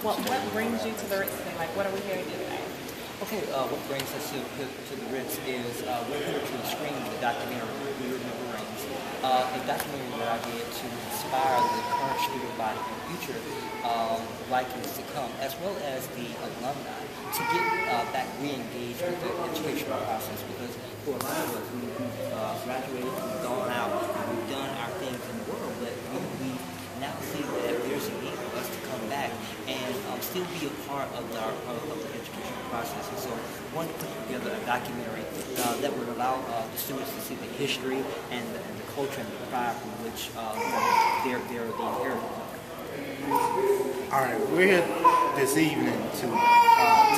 What brings you to the Ritz today? Like, what are we here to do today? Okay, what brings us to the Ritz is we're here to screen the documentary We Remember Rings, a documentary that I did to inspire the current student body and future likings to come, as well as the alumni, to get back re-engaged with the educational process, because for a lot of us, we've graduated, we've gone out, and we've done our things in the world, but we now see that there's a need for us to come back and still be a part of the educational process. And so I wanted to put together a documentary that would allow the students to see the history and the culture and the pride from which they're the inheritance. All right, we're here this evening to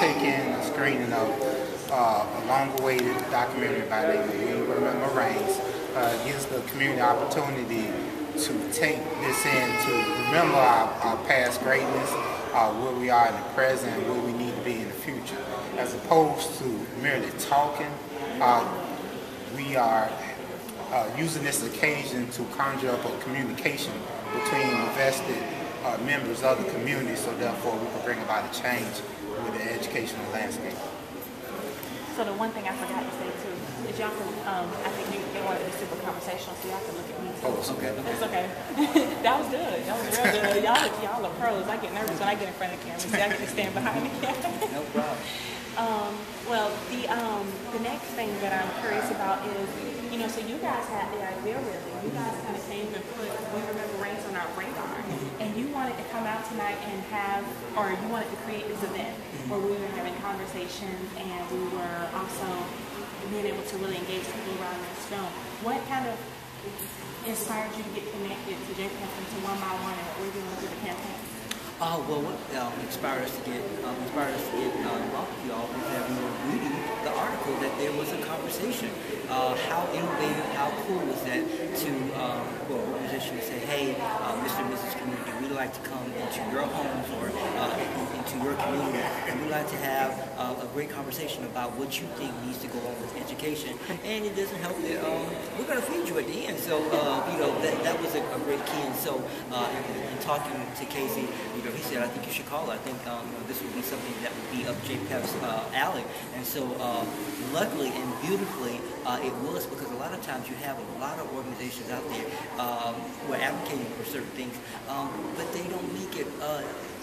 take in a screening of a long-awaited documentary by the name of We Remember Rings. Gives the community opportunity to take this in, to remember our past greatness, where we are in the present, and where we need to be in the future. As opposed to merely talking, we are using this occasion to conjure up a communication between invested members of the community, so therefore we can bring about a change with the educational landscape. So the one thing I forgot to say too is y'all can, I think they wanted to be super conversational, so y'all can look at me too. Oh, it's okay. It's okay. That was good. That was real good. Y'all are pros. I get nervous when I get in front of the camera. See, I get to stand behind me. No problem. Well, the next thing that I'm curious about is, you know, so you guys had the idea really. You guys kind of came and put We Remember Rings on our radar. And you wanted to come out tonight and have, or you wanted to create this event where we were having conversations and we were also being able to really engage people around this film. What kind of inspired you to get connected to JPF and to One by One and what we're doing through the campaign? Well, what inspired us to get involved with y'all is that we were reading the article that there was a conversation. How innovative, how cool was that to for an organization to say, hey, Mr. and Mrs. Community, we'd like to come into your homes or into your community, and we'd like to have a great conversation about what you think needs to go on with education. And it doesn't help that we're going to feed you at the end. So you know, that was a great key. And so in talking to Casey, you know, he said, I think you should call it. I think you know, this would be something that would be up JPEP's alley. And so luckily and beautifully it was, because a lot of times you have a lot of organizations out there who are advocating for certain things, but they don't make it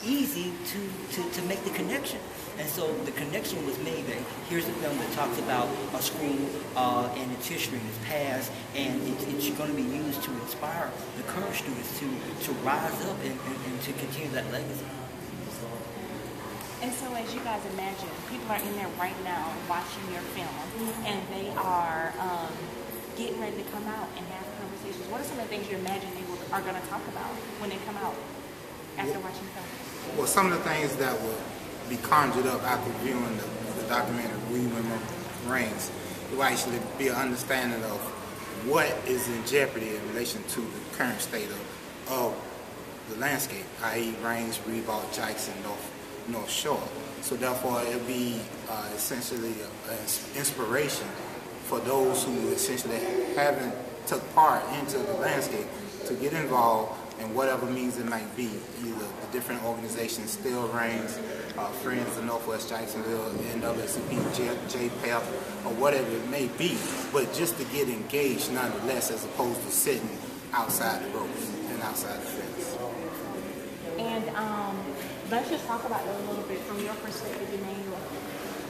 easy to make the connection. And so the connection was made that here's a film that talks about a school and its history and its past, and it's going to be used to inspire the current students to rise up and to continue that legacy. And so as you guys imagine, people are in there right now watching your film, and they are getting ready to come out and have conversations. What are some of the things you imagine they are going to talk about when they come out after watching the film? Well, some of the things that will be conjured up after viewing the documentary We Remember Rings, it will actually be an understanding of what is in jeopardy in relation to the current state of the landscape, i.e. Rings, Reebok, Jackson, North Shore. So therefore it will be essentially an inspiration for those who essentially haven't took part into the landscape to get involved in whatever means it might be, either the different organizations, Still Rings, Friends of Northwest Jacksonville, NAACP, JPEP, or whatever it may be, but just to get engaged nonetheless, as opposed to sitting outside the ropes and outside the fence. And let's just talk about that a little bit from your perspective, Emanuel.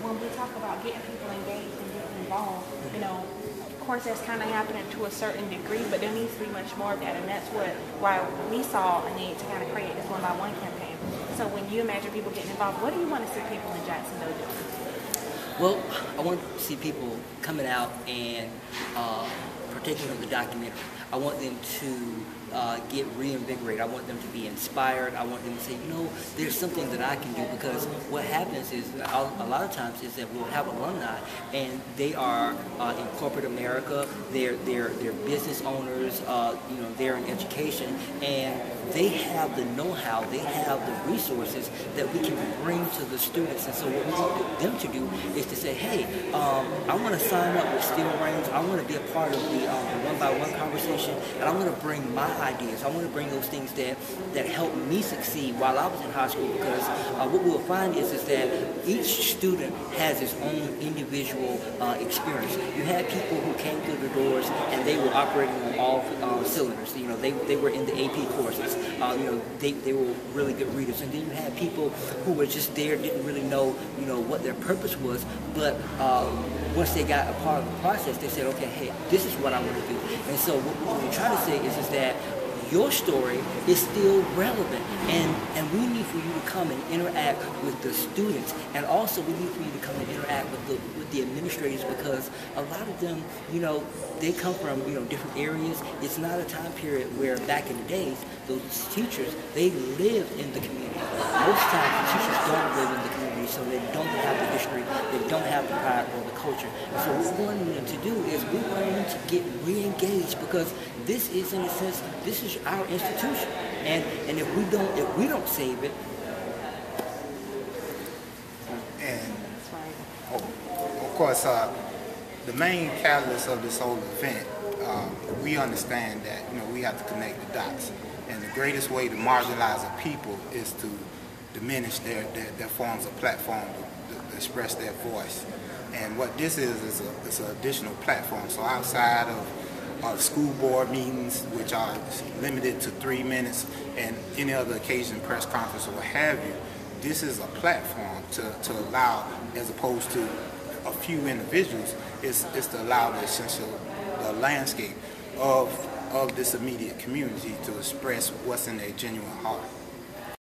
When we talk about getting people engaged and getting involved, you know, of course that's kind of happening to a certain degree, but there needs to be much more of that, and that's why we saw a need to kind of create this One by One campaign. So when you imagine people getting involved, what do you want to see people in Jacksonville do? Well, I want to see people coming out and partaking of the documentary. I want them to get reinvigorated. I want them to be inspired. I want them to say, you know, there's something that I can do, because what happens is a lot of times is that we'll have alumni and they are in corporate America. They're business owners. You know, they're in education, and they have the know-how. They have the resources that we can bring to the students. And so what we want them to do is to say, hey, I want to sign up with Steel Reigns. I want to be a part of the one-by-one conversation, and I want to bring my ideas. I want to bring those things that helped me succeed while I was in high school, because what we'll find is that each student has his own individual experience. You had people who came through the doors and they were operating on all cylinders. You know, they were in the AP courses. You know, they were really good readers. And then you had people who were just there, didn't really know, you know, what their purpose was, but once they got a part of the process, they said, okay, hey, this is what I want to do. And so what we're trying to say is that your story is still relevant, and we need for you to come and interact with the students, and also we need for you to come and interact with the administrators, because a lot of them, you know, they come from, you know, different areas. It's not a time period where back in the days, those teachers, they lived in the community. Most times the teachers don't live in the community, so they don't have the history, they don't have the pride or the culture. And so what we want them to do is we want them to get re-engaged, because this is, in a sense, this is our institution, and if we don't save it, and of course, the main catalyst of this whole event, we understand that, you know, we have to connect the dots, and the greatest way to marginalize a people is to diminish their forms of platform to express their voice. And what this is an additional platform. So outside of school board meetings, which are limited to 3 minutes, and any other occasion, press conference or what have you, this is a platform to allow, as opposed to a few individuals, is to allow the landscape of this immediate community to express what's in their genuine heart.